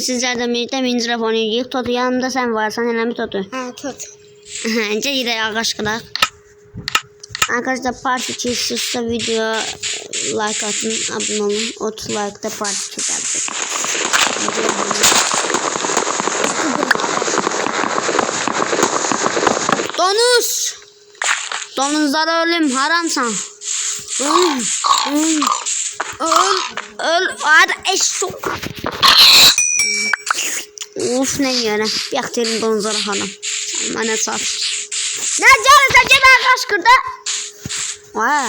Sizlerden birlikte Minecraft oynayacağız. Totu yanımda sen varsan hemen Totu. Ha Tot. Önce gidelim arkadaşlar. Arkadaşlar parti çekişirse video like atın, abone olun. 30 like'da parti çekersek. Donuz. Donuzlara ölüm haramsan. Öl. Hadi eşşok. Uf ne yere. Yakterim donuzlara haram. Bana sat. Ne canı ben kaç kırdı? Vay.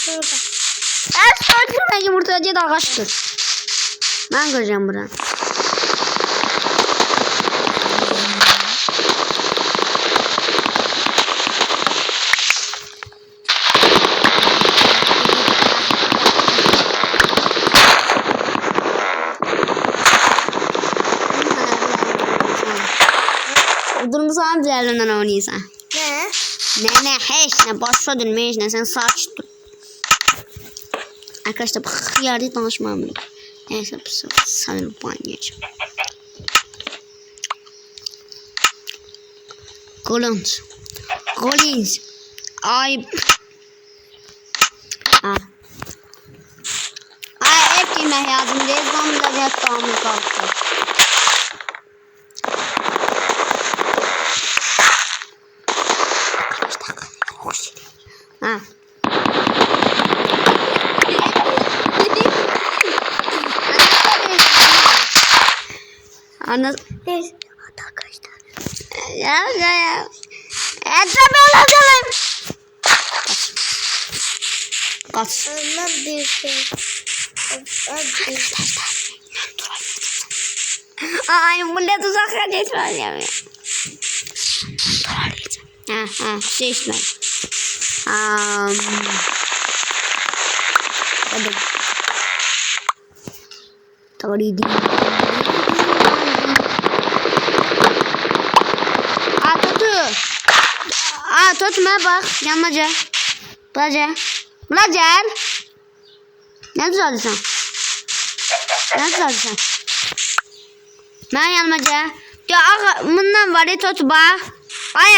Es öldürme yumurtacı da kaç kır. Ben göreceğim buraya. Durmuş an diğerlerinden oynayırsan. Ne? Ne hiç ne başa dönme ne sen saç dur. Arkadaşlar bak yardım tanışmam. Neyse bu sefer sanırım bu oynayacağım. Collins. Ay. Ay hep yemek yazdım diye zamda yatağımı kalktı. Ha. Ana. Arkadaşlar. Ya. Etrafı alalım. Kaç. Ondan bir şey. Ay burada tuzaklar geçmeyeceğim ya. Ha şey işte. Hadi. Tadi. Totu bak yanmaca. Belajar. Ne düzelteceksin? Ben yanmaca. Ya bundan var ya Totu bak. Ay.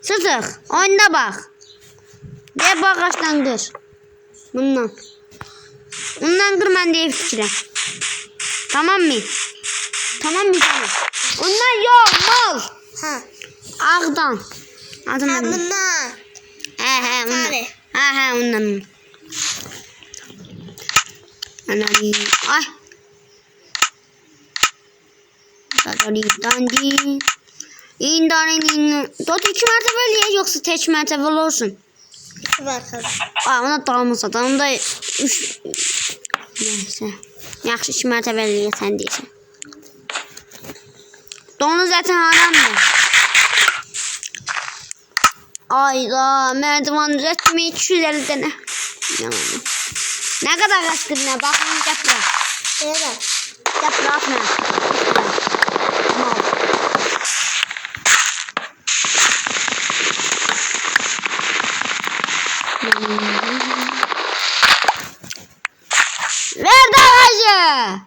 Sıtık. Oyunda bak. Bir bakıştan kır. Bundan kır ben de fikre. Tamam mı? Tamam. Ondan yok mal. Ha. Ağdan. Bundan. He ondan. He ondan. Anani. Ay. Dandi. İndanin. Tot 2 mertebeli yoksa tek mertebeli olsun. 2 mertebeli. Ona tamam satalım da 3. Neyse. Yaxşı 2 mertebeli sen deyirsən. Donu zaten haramdır. Ayda merdiven üretme 250 tane. Ne kadar kaçkırına bakın yaprak. Evet. Yaprak ne? Ver de ağacı.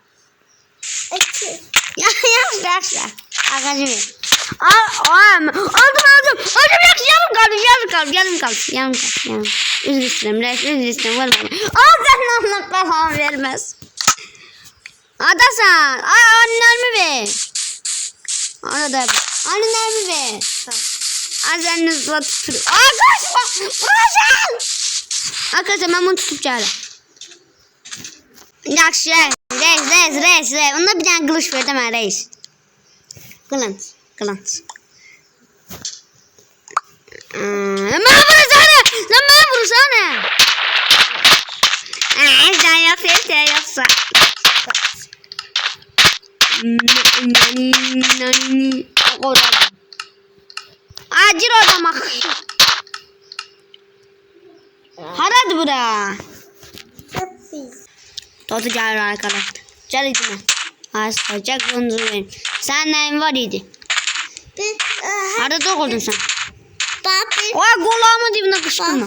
Yaşa. Ağacı ver. Aldım. Yarım kaldı. Üzülürüm. Vermem. Sen Allah kafam vermez. Adasan. Annelerimi ver. Annelerimi ver. Anneniz var tutuyor. Kaçma. Bırakın. Arkadaşlar ben bunu tutup çağırdım. Yaxşı. Reis. Onda bir tane kılıç ver deme reis. Kılıç. Bana vursana. Sen yoksa. Acil orada bak. Hadi bura. Totu gel arkadaşlar. Gel idime. Hastacak bunu verin. Sen neyin var idi? Hadi dokudun sen. Oy kulağımın dibine kışkırma.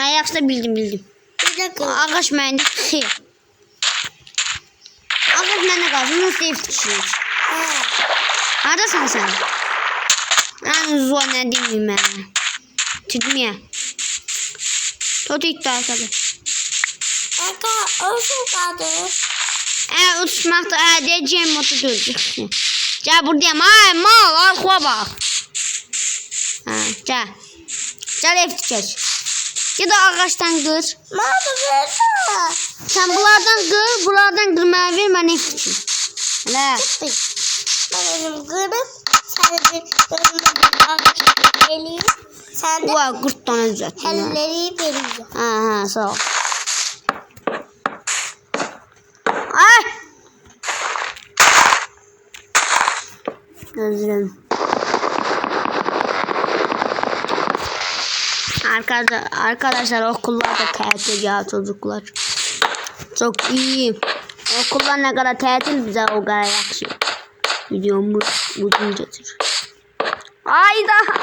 Ayakta bildim. Bir dakika. Ağaç mühendis. Ağaç mənə qalsın. Nasıl ev tikişirik? Haradasan sen? Ben zor ne diyeyim ben? Çıkmıyor. Tot ilk daha tabi. Uçmakta diyeceğim modu göreceksin. Gel buradayım. Ay mal arkuğa bak. Gel. Gel ev tikək. Ya da ağaçtan kır. Sen bunlardan kır. Bunlardan kırmaya ver. Ben ev tikeyim. Hele. Ben kırıp sen de bir geleyim. Sen de Ulan 40 tane düzelttim. elleri vereceğim. Ha sağ ol. Ay. Gözlerim. Arkadaşlar okullarda tatil ya çocuklar. Çok iyi. Okullar ne kadar tatil bize o kadar yakışır. Videomuz uzun getir. Ayda.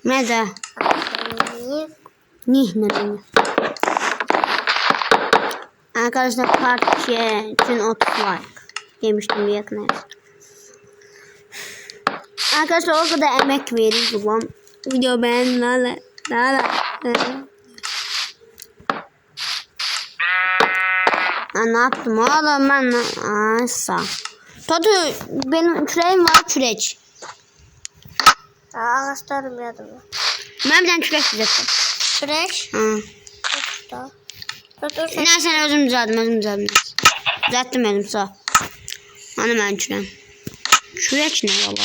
Nerede? Ne? Arkadaşlar partiye için 30 like demiştim bir yakın. Arkadaşlar o kadar emek veriyoruz ulan. Video beğenin lale. Ne yaptım oğlum ben? Sağ. Totu benim küreğim var küreç. Ağaçlarım yadım. Ben bir tane kürek düzelttim. Kürek? Hı. Ne sen özüm düzelttim. Düzelttim elim sağ. Hani ben küreğim. Küreç ne valla?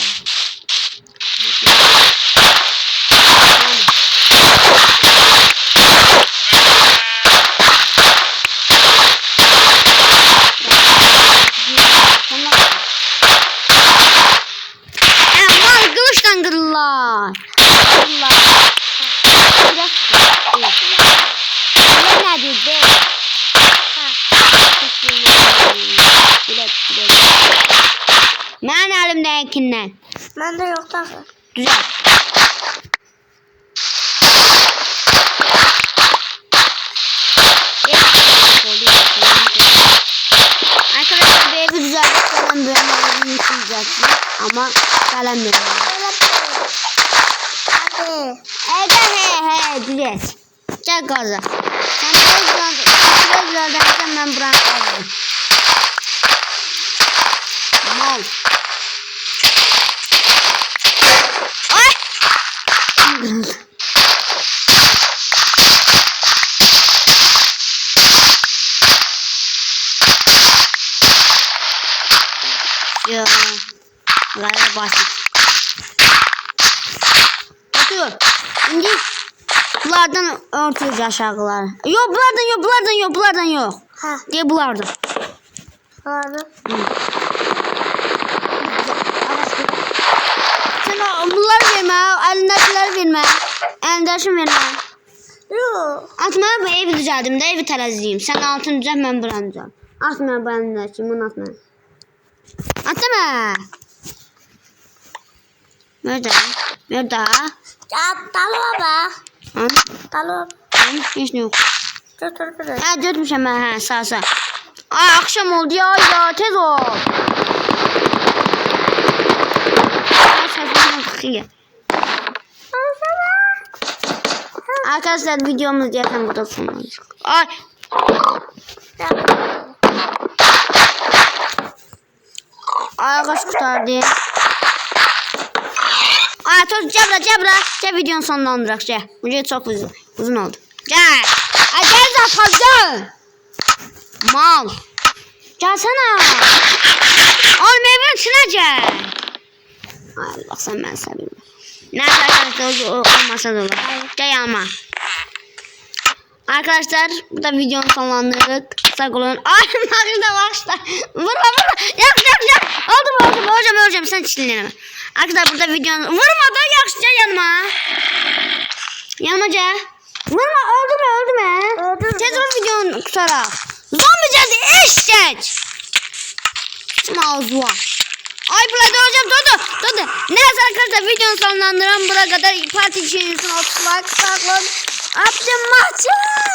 Kılıçtan kırırlar. Ne dedi? Ben elimdekinden. Ben de yok da. Güzel. Arkadaşlar bir evi düzelttik falan böyle evini düzelttik ama kalem yok. He düzelt. Gel gaza. Sen biraz düzeltirsen ben bırakırım. Mal. Ay! Ya. Gayet basit. Otur. Şimdi bunlardan örtüyoruz aşağılar. Yok bunlardan yok. Ha. Diye bunlardan. Doğru. Sen bunları verme, elindekileri verme. Elindekini verme. Yok. Atma bu evi düzeldim de evi teraziyim. Sen altını düzelt ben buranı düzelt. Atma ben elindekini bunu atma. Atma. Nerede? Ya Dalı baba. Hı? Dalı. Hiç yok. Götür. Ha götürmüşüm ben sağ. Ay akşam oldu ya tez ol. Arkadaşlar videomuz yakın burada sonlanacak. Ay. Ağaç kurtardı. Ay tut cebra videonun sonlandıracak. Bu çok uzun oldu. Gel. Ay gel fazla. Mal. Gelsene. Oğlum evin içine gel. Allah sen ben seveyim. Nerede arkadaşlar olmasa da olur. Gel yanıma. Arkadaşlar bu da videonun sonlandırdık. Sağ olun. Ay marjada başla. Vurma. Yak. Oldu hocam sen çilinleme. Arkadaşlar burada videonun vurma da yakışca yanıma. Yanıma gel. Vurma öldürme. Tez ol videonun kutarak. Zombi geldi eşek. Kim ağzı var. Ay burada hocam durdu. Neyse arkadaşlar videonun sonlandıralım. Buraya kadar parti için 30 like saklan. Abdüm maçı.